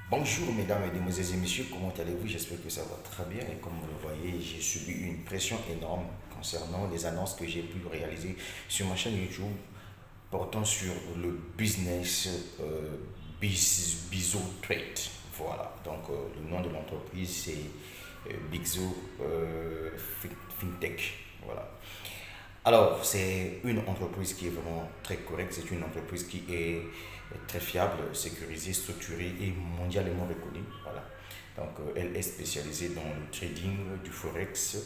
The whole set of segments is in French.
Bonjour mesdames, mesdemoiselles et messieurs, comment allez-vous? J'espère que ça va très bien et comme vous le voyez, j'ai subi une pression énorme concernant les annonces que j'ai pu réaliser sur ma chaîne YouTube portant sur le business Bizo Trade. Voilà, donc le nom de l'entreprise c'est Bigzo FinTech. Voilà. Alors, c'est une entreprise qui est vraiment très correcte, c'est une entreprise qui est très fiable, sécurisée, structurée et mondialement reconnue. Voilà. Donc, elle est spécialisée dans le trading du forex,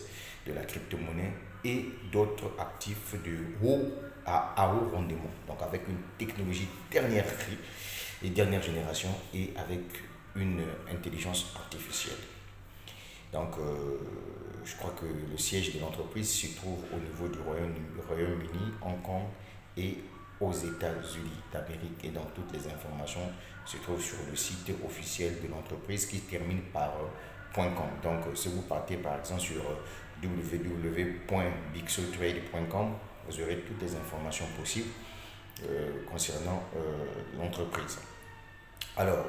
de la crypto-monnaie et d'autres actifs de haut à haut rendement. Donc, avec une technologie dernière cri et dernière génération et avec une intelligence artificielle. Donc, je crois que le siège de l'entreprise se trouve au niveau du Royaume-Uni, Hong Kong et aux États-Unis d'Amérique. Et donc, toutes les informations se trouvent sur le site officiel de l'entreprise qui termine par .com. Donc, si vous partez par exemple sur www.bigsotrade.com, vous aurez toutes les informations possibles concernant l'entreprise. Alors,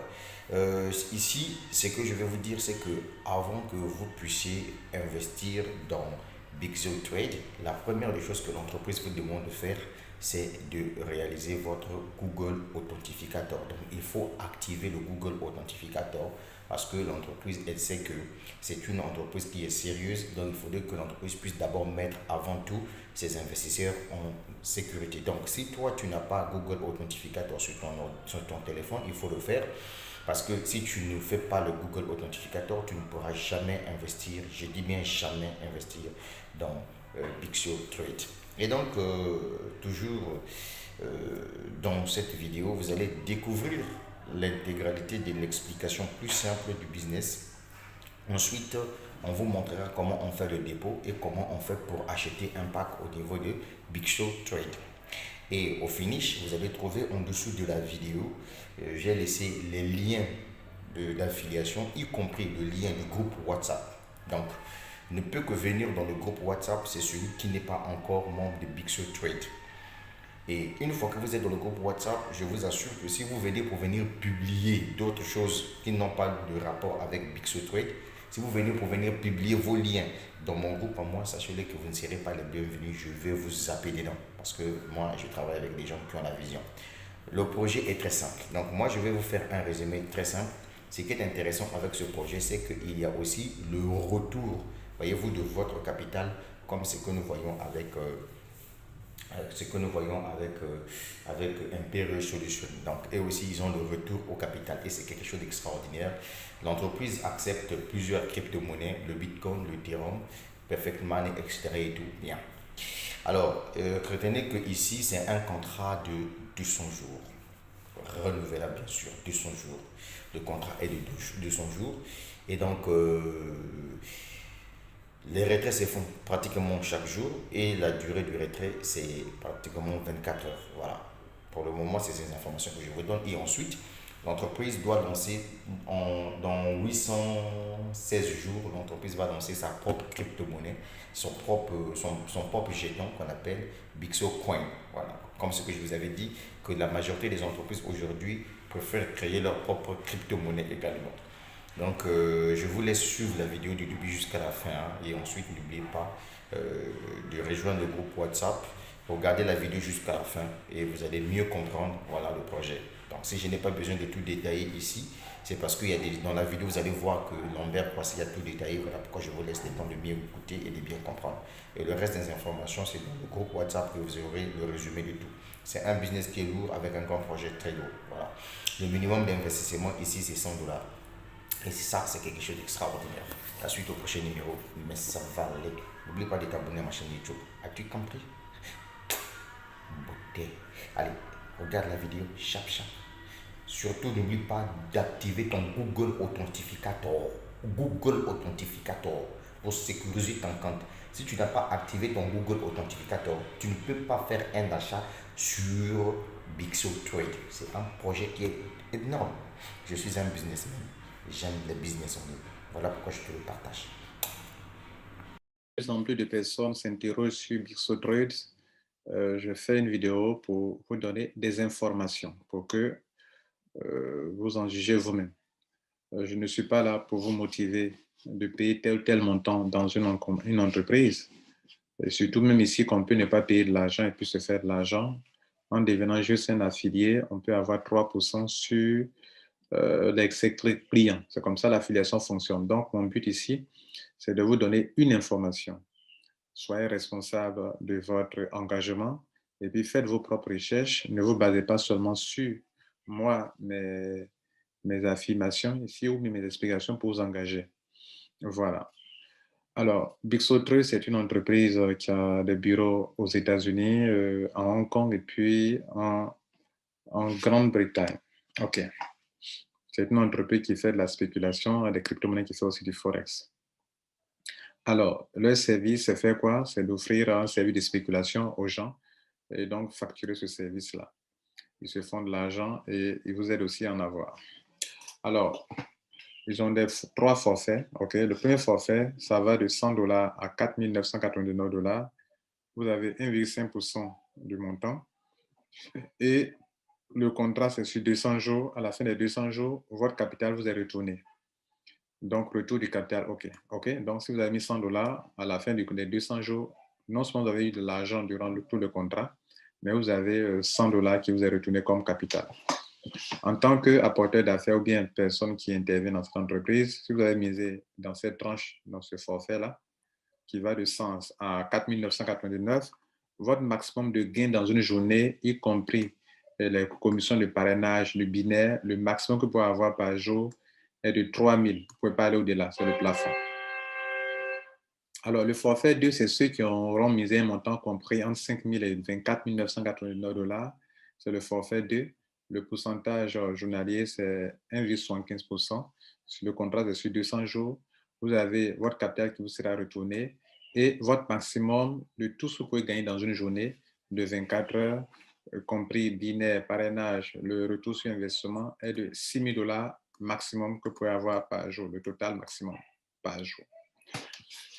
ici, ce que je vais vous dire, c'est que avant que vous puissiez investir dans Bigzo Trade, la première des choses que l'entreprise vous demande de faire, c'est de réaliser votre Google Authentificator. Donc, il faut activer le Google Authentificator parce que l'entreprise, elle sait que c'est une entreprise qui est sérieuse. Donc, il faudrait que l'entreprise puisse d'abord mettre avant tout ses investisseurs en sécurité. Donc, si toi, tu n'as pas Google Authentificator sur ton téléphone, il faut le faire. Parce que si tu ne fais pas le Google Authentificator, tu ne pourras jamais investir, je dis bien jamais investir dans Bigso Trade. Et donc, toujours dans cette vidéo, vous allez découvrir l'intégralité de l'explication plus simple du business. Ensuite, on vous montrera comment on fait le dépôt et comment on fait pour acheter un pack au niveau de Big Show Trade. Et au finish, vous allez trouver en dessous de la vidéo, j'ai laissé les liens d'affiliation, y compris le lien du groupe WhatsApp. Donc, ne peut que venir dans le groupe WhatsApp, c'est celui qui n'est pas encore membre de Big Show Trade. Et une fois que vous êtes dans le groupe WhatsApp, je vous assure que si vous venez pour venir publier d'autres choses qui n'ont pas de rapport avec Big Trade, si vous venez pour venir publier vos liens dans mon groupe, à moi, sachez-le que vous ne serez pas les bienvenus. Je vais vous zapper dedans parce que moi, je travaille avec des gens qui ont la vision. Le projet est très simple. Donc, moi, je vais vous faire un résumé très simple. Ce qui est intéressant avec ce projet, c'est qu'il y a aussi le retour, voyez-vous, de votre capital, comme ce que nous voyons avec Imperial Solutions. Donc, eux aussi, ils ont le retour au capital et c'est quelque chose d'extraordinaire. L'entreprise accepte plusieurs crypto-monnaies, le Bitcoin, le Ethereum, Perfect Money, etc. et tout. Bien. Alors, retenez que ici, c'est un contrat de 200 jours. Renouvelable, bien sûr, 200 jours. Le contrat est de 200 jours. Et donc, les retraits se font pratiquement chaque jour et la durée du retrait, c'est pratiquement 24 heures. Voilà. Pour le moment, c'est ces informations que je vous donne. Et ensuite, l'entreprise doit lancer dans 816 jours, l'entreprise va lancer sa propre crypto-monnaie, son propre jeton qu'on appelle Bixo Coin. Voilà. Comme ce que je vous avais dit, que la majorité des entreprises aujourd'hui préfèrent créer leur propre crypto-monnaie également. Donc, je vous laisse suivre la vidéo du début jusqu'à la fin, hein, et ensuite, n'oubliez pas de rejoindre le groupe WhatsApp. Regardez la vidéo jusqu'à la fin et vous allez mieux comprendre voilà, le projet. Donc, si je n'ai pas besoin de tout détailler ici, c'est parce que dans la vidéo, vous allez voir que Lambert Passy a tout détaillé. Voilà pourquoi je vous laisse le temps de bien écouter et de bien comprendre. Et le reste des informations, c'est dans le groupe WhatsApp que vous aurez le résumé de tout. C'est un business qui est lourd avec un grand projet très lourd. Voilà. Le minimum d'investissement ici, c'est 100 dollars. Et ça, c'est quelque chose d'extraordinaire. La suite au prochain numéro, mais ça va aller. N'oublie pas de t'abonner à ma chaîne YouTube. As-tu compris? Beauté. Allez, regarde la vidéo, chap chap. Surtout, n'oublie pas d'activer ton Google Authentificator. Google Authentificator pour sécuriser ton compte. Si tu n'as pas activé ton Google Authentificator, tu ne peux pas faire un achat sur Bixo Trade. C'est un projet qui est énorme. Je suis un businessman. J'aime les business en ligne. Voilà pourquoi je te le partage. De plus en plus de personnes s'interrogent sur Bixotrade. Je fais une vidéo pour vous donner des informations pour que vous en jugez vous-même. Je ne suis pas là pour vous motiver de payer tel ou tel montant dans une entreprise. Et surtout, même ici, qu'on peut ne pas payer de l'argent et puis se faire de l'argent. En devenant juste un affilié, on peut avoir 3% sur les clients. C'est comme ça l'affiliation fonctionne. Donc, mon but ici, c'est de vous donner une information. Soyez responsable de votre engagement et puis faites vos propres recherches. Ne vous basez pas seulement sur moi, mes affirmations ici ou mes explications pour vous engager. Voilà. Alors, Bixotreux, c'est une entreprise qui a des bureaux aux États-Unis, à Hong Kong et puis en Grande-Bretagne. OK. C'est une entreprise qui fait de la spéculation et des crypto-monnaies qui fait aussi du forex. Alors, leur service, c'est faire quoi? C'est d'offrir un service de spéculation aux gens et donc facturer ce service-là. Ils se font de l'argent et ils vous aident aussi à en avoir. Alors, ils ont trois forfaits. OK? Le premier forfait, ça va de $100 à 4 999 $. Vous avez 1,5% du montant et le contrat, c'est sur 200 jours. À la fin des 200 jours, votre capital vous est retourné. Donc, retour du capital, OK. OK. Donc, si vous avez mis $100 à la fin des 200 jours, non seulement vous avez eu de l'argent durant tout le contrat, mais vous avez $100 qui vous est retourné comme capital. En tant qu'apporteur d'affaires ou bien personne qui intervient dans cette entreprise, si vous avez misé dans cette tranche, dans ce forfait-là, qui va de 100 à 4 999, votre maximum de gain dans une journée, y compris les commissions de parrainage, le binaire, le maximum que vous pouvez avoir par jour est de 3 000. Vous ne pouvez pas aller au-delà, c'est le plafond. Alors, le forfait 2, c'est ceux qui auront misé un montant compris entre 5 000 et 24 999 $. C'est le forfait 2. Le pourcentage journalier, c'est 1,75%. Sur le contrat de sur 200 jours, vous avez votre capital qui vous sera retourné et votre maximum de tout ce que vous pouvez gagner dans une journée de 24 heures, compris binaire, parrainage, le retour sur investissement, est de 6 000 $ maximum que vous pouvez avoir par jour, le total maximum par jour.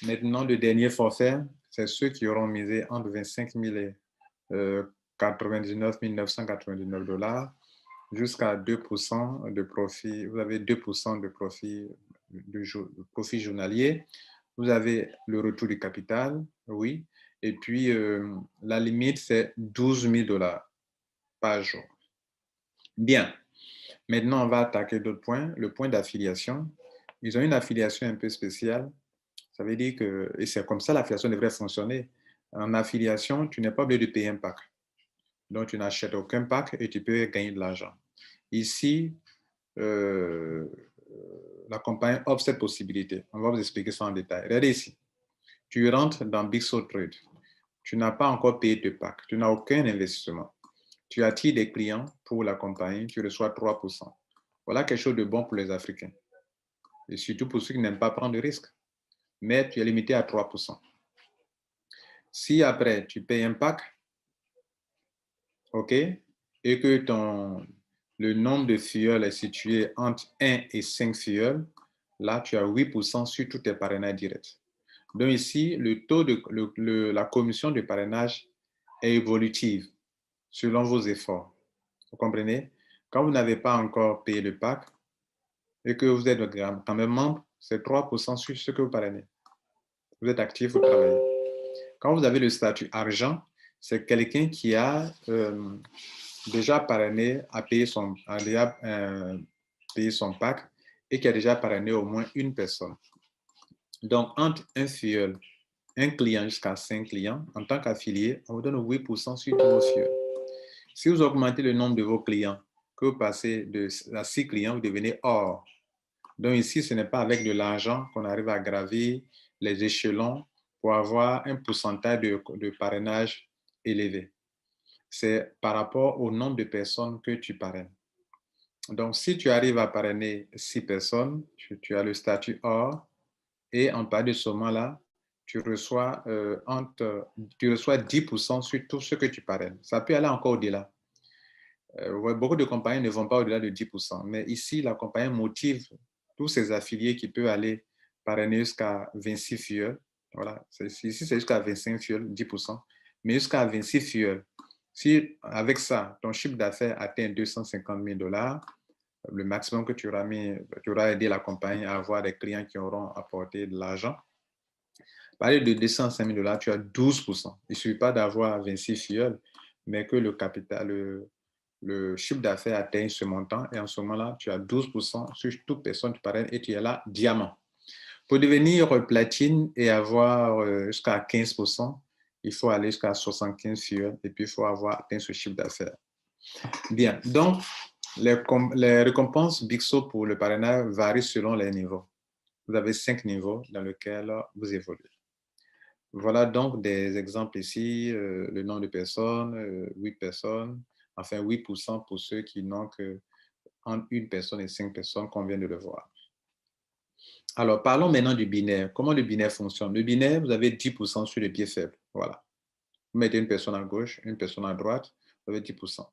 Maintenant, le dernier forfait, c'est ceux qui auront misé entre 25 000 et 99 999 $ jusqu'à 2% de profit. Vous avez 2% de profit, profit journalier. Vous avez le retour du capital, oui. Et puis, la limite, c'est 12 000 $ par jour. Bien. Maintenant, on va attaquer d'autres points. Le point d'affiliation. Ils ont une affiliation un peu spéciale. Ça veut dire que, et c'est comme ça l'affiliation devrait fonctionner. En affiliation, tu n'es pas obligé de payer un pack. Donc, tu n'achètes aucun pack et tu peux gagner de l'argent. Ici, la compagnie offre cette possibilité. On va vous expliquer ça en détail. Regardez ici. Tu rentres dans Bixotrade. Tu n'as pas encore payé de pack. Tu n'as aucun investissement. Tu attires des clients pour la compagnie. Tu reçois 3%. Voilà quelque chose de bon pour les Africains. Et surtout pour ceux qui n'aiment pas prendre de risques. Mais tu es limité à 3%. Si après, tu payes un pack, OK, et que le nombre de filleuls est situé entre 1 et 5 filleuls, là, tu as 8% sur tous tes parrainages directs. Donc ici, le taux de la commission de parrainage est évolutive selon vos efforts. Vous comprenez? Quand vous n'avez pas encore payé le pack et que vous êtes quand même membre, c'est 3% sur ce que vous parrainez. Vous êtes actif, vous travaillez. Quand vous avez le statut argent, c'est quelqu'un qui a déjà parrainé, a déjà payé son pack et qui a déjà parrainé au moins une personne. Donc, entre un filleul, un client jusqu'à 5 clients, en tant qu'affilié, on vous donne 8% sur tous vos filleuls. Si vous augmentez le nombre de vos clients, que vous passez à 6 clients, vous devenez or. Donc ici, ce n'est pas avec de l'argent qu'on arrive à gravir les échelons pour avoir un pourcentage de parrainage élevé. C'est par rapport au nombre de personnes que tu parraines. Donc, si tu arrives à parrainer 6 personnes, tu as le statut or et en parlant de ce moment-là, tu reçois 10% sur tout ce que tu parraines. Ça peut aller encore au-delà. Beaucoup de compagnies ne vont pas au-delà de 10%, mais ici, la compagnie motive tous ses affiliés qui peuvent aller parrainer jusqu'à 26 filleuls. Voilà, ici, c'est jusqu'à 25 filleuls, 10%, mais jusqu'à 26 filleuls. Si avec ça, ton chiffre d'affaires atteint 250 000 $, le maximum que tu auras aidé la compagnie à avoir des clients qui auront apporté de l'argent. Parler de 205 000 $, tu as 12%. Il ne suffit pas d'avoir 26 filleuls, mais que le capital, le chiffre d'affaires atteigne ce montant. Et en ce moment-là, tu as 12% sur toute personne qui parraine et tu es là, diamant. Pour devenir platine et avoir jusqu'à 15%, il faut aller jusqu'à 75 filleuls et puis il faut avoir atteint ce chiffre d'affaires. Bien, donc les récompenses BIXO pour le parrainage varient selon les niveaux. Vous avez 5 niveaux dans lesquels vous évoluez. Voilà donc des exemples ici, le nombre de personnes, 8 personnes, enfin 8% pour ceux qui n'ont que entre 1 personne et 5 personnes, qu'on vient de le voir. Alors, parlons maintenant du binaire. Comment le binaire fonctionne? Le binaire, vous avez 10% sur les pieds faibles. Voilà. Vous mettez une personne à gauche, une personne à droite, vous avez 10%.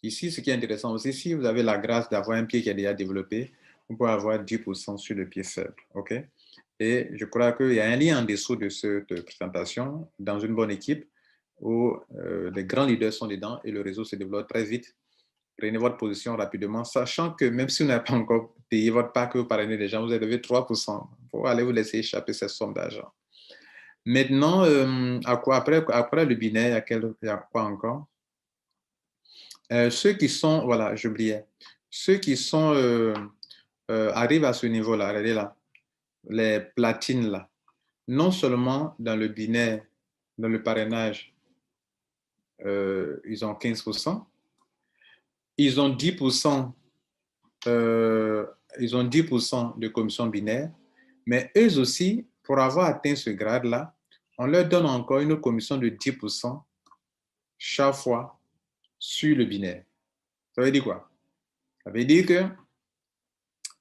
Ici, ce qui est intéressant aussi, si vous avez la grâce d'avoir un pied qui est déjà développé, vous pouvez avoir 10% sur le pied faible. OK? Et je crois qu'il y a un lien en dessous de cette présentation dans une bonne équipe où les grands leaders sont dedans et le réseau se développe très vite. Prenez votre position rapidement, sachant que même si vous n'avez pas encore payé votre part que vous parrainez des gens, vous avez 3% pour aller vous laisser échapper cette somme d'argent. Maintenant, après le binaire, il y a quoi encore? Ceux qui sont, voilà, j'oubliais, ceux qui sont, arrivent à ce niveau-là, regardez là, les platines là, non seulement dans le binaire, dans le parrainage, ils ont 15%, ils ont 10%, ils ont 10% de commission binaire, mais eux aussi, pour avoir atteint ce grade-là, on leur donne encore une commission de 10% chaque fois sur le binaire. Ça veut dire quoi? Ça veut dire que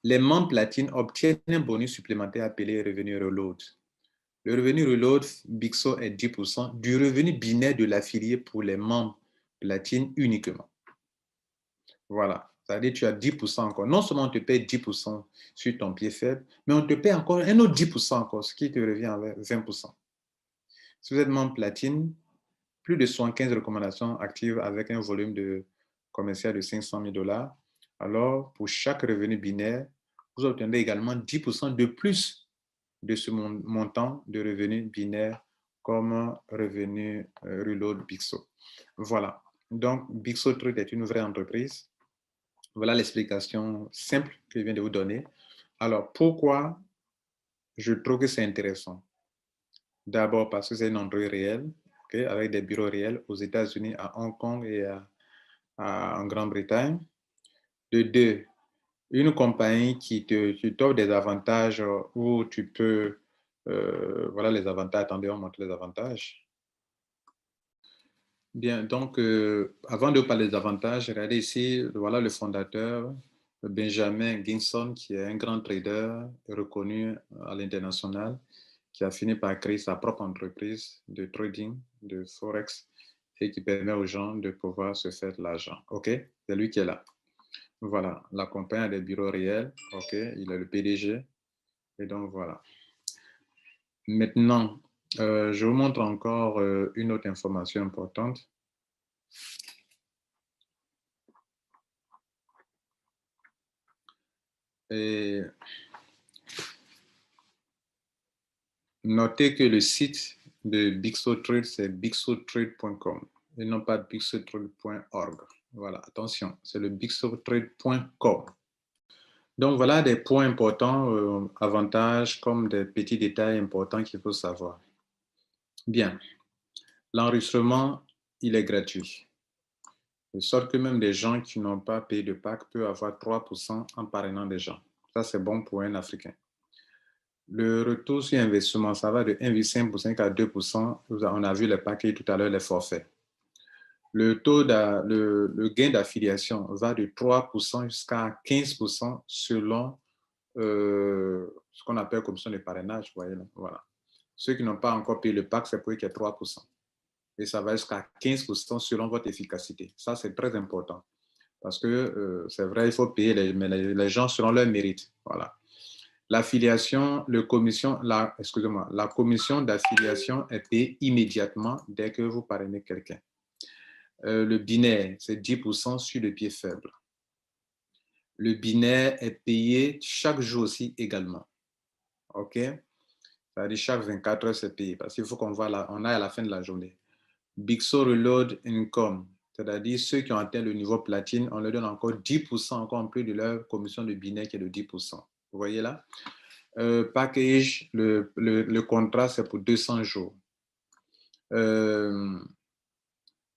les membres platine obtiennent un bonus supplémentaire appelé revenu reload. Le revenu reload BIXO est 10% du revenu binaire de l'affilié pour les membres platine uniquement. Voilà, c'est-à-dire que tu as 10% encore. Non seulement on te paye 10% sur ton pied faible, mais on te paye encore un autre 10% encore, ce qui te revient à 20%. Si vous êtes membre platine, plus de 75 recommandations actives avec un volume de commercial de 500 000 $, alors pour chaque revenu binaire, vous obtiendrez également 10% de plus de ce montant de revenu binaire comme revenu reload BIXO. Voilà. Donc, BIXO Trade est une vraie entreprise. Voilà l'explication simple que je viens de vous donner. Alors, pourquoi je trouve que c'est intéressant? D'abord parce que c'est une entreprise réelle, okay, avec des bureaux réels aux États-Unis, à Hong Kong et en Grande-Bretagne. De deux, une compagnie qui t'offre des avantages où tu peux, voilà les avantages, attendez, on montre les avantages. Bien, donc, avant de parler des avantages, regardez ici, voilà le fondateur, Benjamin Ginson, qui est un grand trader reconnu à l'international, qui a fini par créer sa propre entreprise de trading, de Forex, et qui permet aux gens de pouvoir se faire de l'argent. OK? C'est lui qui est là. Voilà, la compagnie a des bureaux réels. OK? Il est le PDG. Et donc, voilà. Maintenant, je vous montre encore une autre information importante. Et notez que le site de BIXO Trade, c'est bixotrade.com et non pas bixotrade.org. Voilà, attention, c'est le bixotrade.com. Donc, voilà des points importants, avantages comme des petits détails importants qu'il faut savoir. Bien, l'enregistrement, il est gratuit. De sorte que même des gens qui n'ont pas payé de PAC peuvent avoir 3% en parrainant des gens. Ça, c'est bon pour un Africain. Le retour sur investissement, ça va de 1,5% à 2%. On a vu les paquets tout à l'heure, les forfaits. Le gain d'affiliation va de 3% jusqu'à 15% selon ce qu'on appelle commission de parrainage. Vous voyez là, voilà. Ceux qui n'ont pas encore payé le PAC, c'est pour eux qu'il y a 3%. Et ça va jusqu'à 15% selon votre efficacité. Ça, c'est très important. Parce que c'est vrai, il faut payer les gens selon leur mérite. Voilà. L'affiliation, la commission d'affiliation est payée immédiatement dès que vous parrainez quelqu'un. Le binaire, c'est 10% sur le pied faible. Le binaire est payé chaque jour aussi également. OK? C'est-à-dire chaque 24 heures, c'est payé. Parce qu'il faut qu'on voit on a à la fin de la journée. Bixo Reload Income, c'est-à-dire ceux qui ont atteint le niveau platine, on leur donne encore 10% encore en plus de leur commission de binaire qui est de 10%. Vous voyez là? Package, le contrat, c'est pour 200 jours.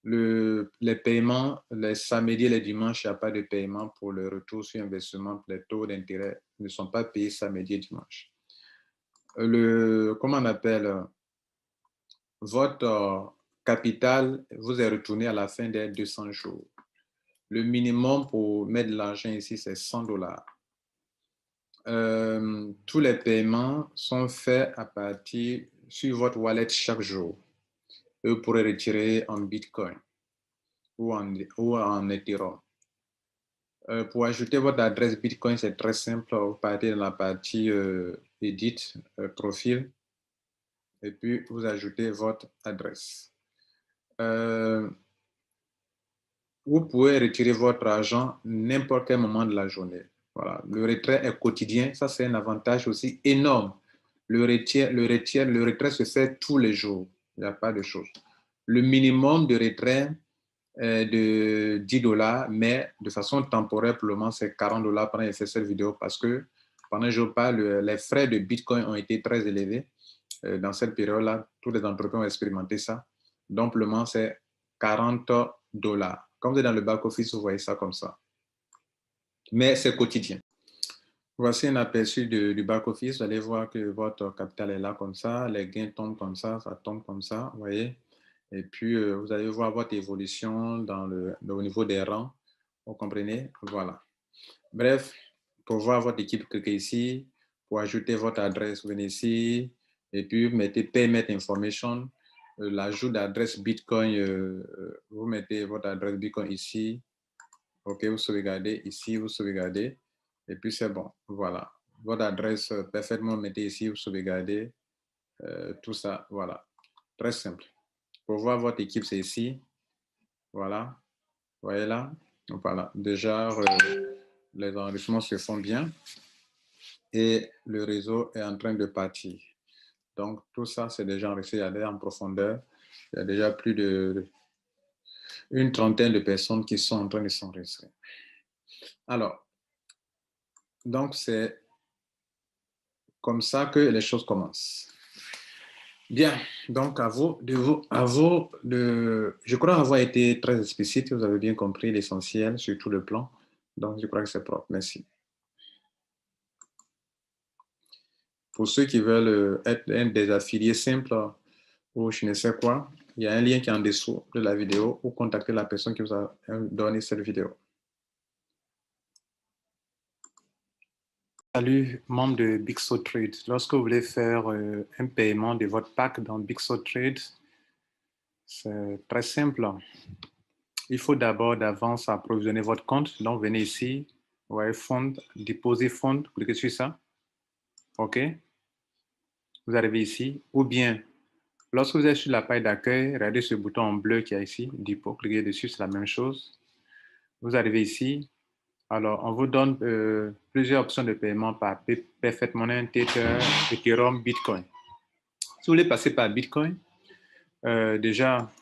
Les paiements, les samedis et les dimanches, il n'y a pas de paiement pour le retour sur investissement. Les taux d'intérêt ne sont pas payés samedi et dimanche. Comment on appelle, votre capital vous est retourné à la fin des 200 jours. Le minimum pour mettre de l'argent ici, c'est 100 dollars. Tous les paiements sont faits à partir sur votre wallet chaque jour. Vous pourrez retirer en Bitcoin ou en Ethereum. Pour ajouter votre adresse Bitcoin, c'est très simple. Vous partez dans la partie Edit, profil, et puis vous ajoutez votre adresse. Vous pouvez retirer votre argent n'importe quel moment de la journée. Voilà. Le retrait est quotidien. Ça, c'est un avantage aussi énorme. Le retrait se fait tous les jours. Il n'y a pas de chose. Le minimum de retrait est de 10 dollars, mais de façon temporaire, pour le moment, c'est 40 dollars pendant que j'ai fait cette vidéo parce que pendant que je parle, les frais de Bitcoin ont été très élevés. Dans cette période-là, toutes les entreprises ont expérimenté ça. Donc, pour le moment, c'est 40 dollars. Quand vous êtes dans le back-office, vous voyez ça comme ça. Mais c'est quotidien. Voici un aperçu du back-office. Vous allez voir que votre capital est là comme ça. Les gains tombent comme ça tombe comme ça, vous voyez. Et puis, vous allez voir votre évolution au niveau des rangs. Vous comprenez? Voilà. Bref, pour voir votre équipe, cliquez ici. Pour ajouter votre adresse, vous venez ici. Et puis, vous mettez Payment Information. L'ajout d'adresse Bitcoin, vous mettez votre adresse Bitcoin ici. OK, vous sauvegardez ici, vous sauvegardez. Et puis, c'est bon. Voilà. Votre adresse, parfaitement, mettez ici, vous sauvegardez. Tout ça, voilà. Très simple. Pour voir votre équipe, c'est ici. Voilà. Vous voyez là? Voilà. Déjà, les enregistrements se font bien. Et le réseau est en train de partir. Donc, tout ça, c'est déjà enregistré en profondeur. Il y a déjà plus d'une trentaine de personnes qui sont en train de s'enregistrer. Alors, donc, c'est comme ça que les choses commencent. Bien, donc je crois avoir été très explicite, vous avez bien compris l'essentiel sur tout le plan. Donc, je crois que c'est propre. Merci. Pour ceux qui veulent être des affiliés simples ou je ne sais quoi, il y a un lien qui est en dessous de la vidéo ou contactez la personne qui vous a donné cette vidéo. Salut, membre de Bixo Trade. Lorsque vous voulez faire un paiement de votre pack dans Bixo Trade, c'est très simple. Il faut d'abord d'avance approvisionner votre compte. Donc, venez ici, vous voyez Fonds, Déposer Fonds, cliquez sur ça. OK. Vous arrivez ici. Ou bien, lorsque vous êtes sur la page d'accueil, regardez ce bouton en bleu qui est ici, Dépôt, cliquez dessus, c'est la même chose. Vous arrivez ici. Alors, on vous donne plusieurs options de paiement par Perfect Money, Tether, Ethereum, Bitcoin. Si vous voulez passer par Bitcoin, déjà,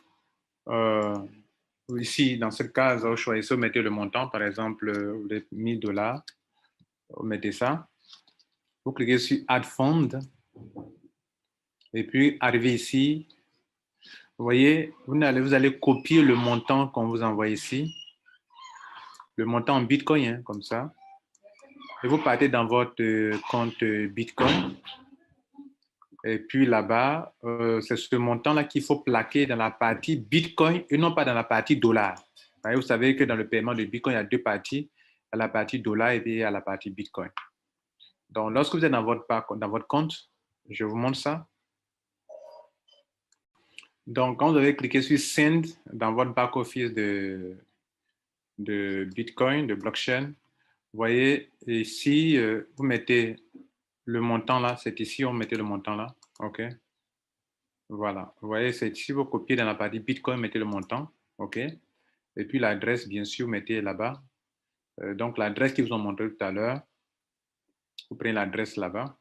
ici, dans cette case, vous choisissez, vous mettez le montant, par exemple, vous voulez 1000 dollars, vous mettez ça. Vous cliquez sur Add Fund. Et puis, arrivez ici. Vous voyez, vous allez copier le montant qu'on vous envoie ici. Le montant en Bitcoin, hein, comme ça. Et vous partez dans votre compte Bitcoin. Et puis là-bas, c'est ce montant-là qu'il faut plaquer dans la partie Bitcoin et non pas dans la partie dollar. Vous savez que dans le paiement de Bitcoin, il y a deux parties. Il y a la partie dollar et puis il y a la partie Bitcoin. Donc, lorsque vous êtes dans votre compte, je vous montre ça. Donc, quand vous avez cliqué sur Send dans votre back-office de Bitcoin, de blockchain, vous voyez ici, vous mettez le montant là, c'est ici, on mettez le montant là, OK? Voilà, vous voyez, c'est ici, vous copiez dans la partie Bitcoin, mettez le montant, OK? Et puis l'adresse, bien sûr, mettez là-bas. Donc, l'adresse qu'ils vous ont montré tout à l'heure, vous prenez l'adresse là-bas.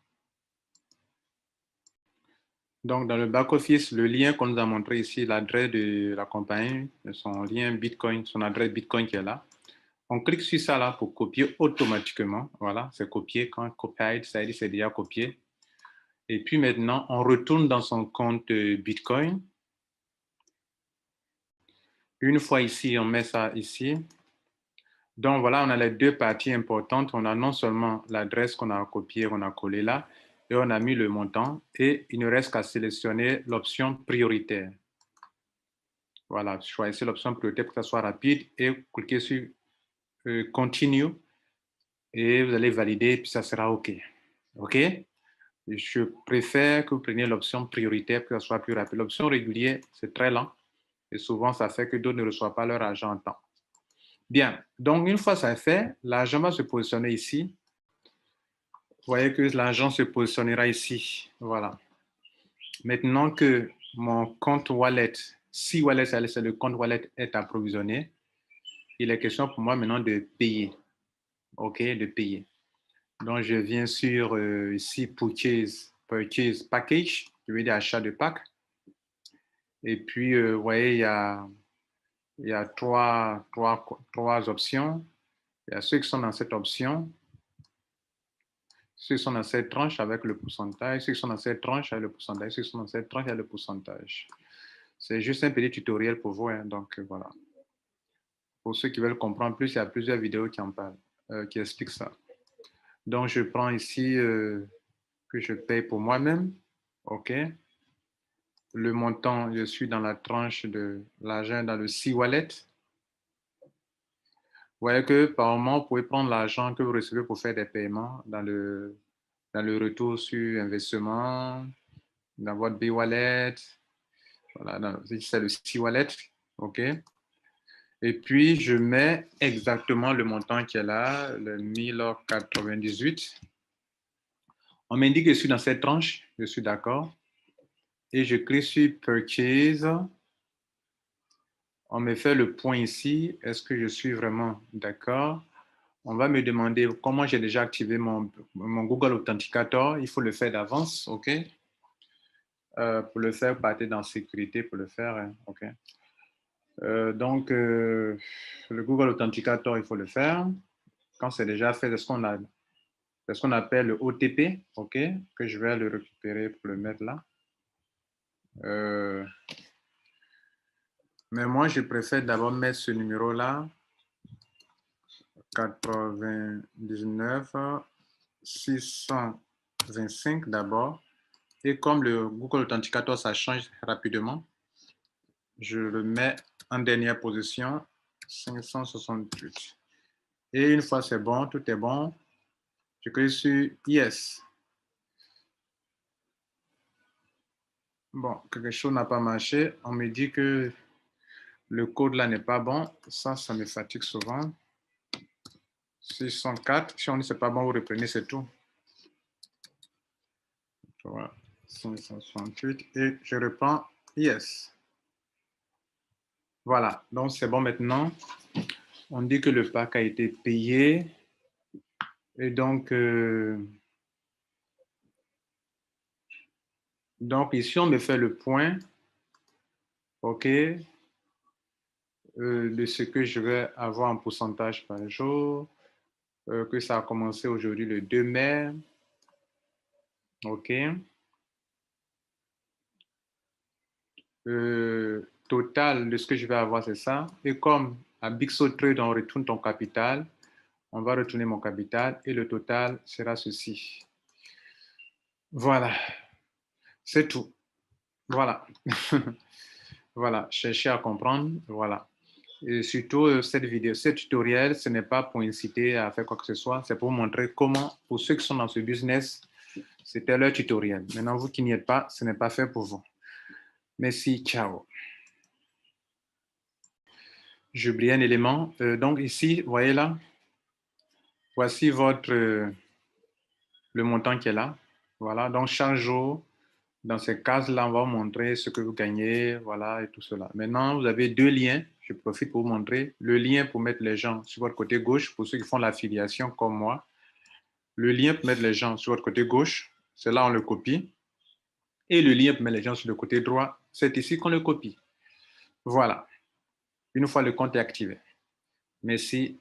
Donc, dans le back-office, le lien qu'on nous a montré ici, l'adresse de la compagnie, son lien Bitcoin, son adresse Bitcoin qui est là. On clique sur ça là pour copier automatiquement. Voilà, c'est copié. Quand copied, ça veut dire c'est déjà copié. Et puis maintenant, on retourne dans son compte Bitcoin. Une fois ici, on met ça ici. Donc voilà, on a les deux parties importantes. On a non seulement l'adresse qu'on a copiée, qu'on a collée là, et on a mis le montant. Et il ne reste qu'à sélectionner l'option prioritaire. Voilà, choisissez l'option prioritaire pour que ça soit rapide et cliquez sur Continue et vous allez valider, puis ça sera OK. OK? Je préfère que vous preniez l'option prioritaire pour que ça soit plus rapide. L'option régulière, c'est très lent et souvent, ça fait que d'autres ne reçoivent pas leur argent en temps. Bien, donc une fois ça fait, l'argent va se positionner ici. Vous voyez que l'argent se positionnera ici. Voilà. Maintenant que mon compte wallet, si wallet, c'est le compte wallet est approvisionné, il est question pour moi maintenant de payer. OK, de payer. Donc, je viens sur ici, Purchase Package, je veux dire achat de pack. Et puis, vous voyez, il y a trois options. Il y a ceux qui sont dans cette option, ceux qui sont dans cette tranche avec le pourcentage, ceux qui sont dans cette tranche avec le pourcentage, ceux qui sont dans cette tranche avec le pourcentage. C'est juste un petit tutoriel pour vous. Hein, donc, voilà. Pour ceux qui veulent comprendre plus, il y a plusieurs vidéos qui en parlent, qui expliquent ça. Donc, je prends ici que je paye pour moi-même. OK. Le montant, je suis dans la tranche de l'argent dans le C-Wallet. Vous voyez que par moment, vous pouvez prendre l'argent que vous recevez pour faire des paiements dans le retour sur investissement, dans votre B-Wallet. Voilà, c'est le C-Wallet. OK. Et puis, je mets exactement le montant qui est là, le 1098. On m'indique que je suis dans cette tranche. Je suis d'accord. Et je clique sur Purchase. On me fait le point ici. Est-ce que je suis vraiment d'accord? On va me demander comment j'ai déjà activé mon Google Authenticator. Il faut le faire d'avance, OK? Pour le faire, partez dans Sécurité pour le faire, hein, OK? Donc, le Google Authenticator, il faut le faire. Quand c'est déjà fait, c'est ce qu'on appelle le OTP, OK? Que je vais le récupérer pour le mettre là. Mais moi, je préfère d'abord mettre ce numéro-là, 99 625 d'abord. Et comme le Google Authenticator, ça change rapidement, je le mets en dernière position, 568. Et une fois c'est bon, tout est bon, je clique sur Yes. Bon, quelque chose n'a pas marché. On me dit que le code là n'est pas bon. Ça me fatigue souvent. 604. Si on dit c'est pas bon, vous reprenez, c'est tout. 568 et je reprends Yes. Voilà, donc c'est bon maintenant. On dit que le pack a été payé. Et donc ici, on me fait le point, OK, de ce que je vais avoir en pourcentage par jour, que ça a commencé aujourd'hui le 2 mai. OK. Total de ce que je vais avoir, c'est ça. Et comme à Bigso Trade, on retourne ton capital, on va retourner mon capital et le total sera ceci. Voilà, c'est tout. Voilà. Voilà, cherchez à comprendre. Voilà. Et surtout, cette vidéo, ce tutoriel, ce n'est pas pour inciter à faire quoi que ce soit, c'est pour montrer comment, pour ceux qui sont dans ce business, c'était leur tutoriel. Maintenant, vous qui n'y êtes pas, ce n'est pas fait pour vous. Merci, ciao. J'ai oublié un élément. Donc ici, vous voyez là, voici le montant qui est là. Voilà, donc chaque jour, dans ces cases-là, on va vous montrer ce que vous gagnez, voilà, et tout cela. Maintenant, vous avez deux liens. Je profite pour vous montrer le lien pour mettre les gens sur votre côté gauche, pour ceux qui font l'affiliation comme moi. Le lien pour mettre les gens sur votre côté gauche, c'est là on le copie. Et le lien pour mettre les gens sur le côté droit, c'est ici qu'on le copie. Voilà. Une fois le compte est activé. Merci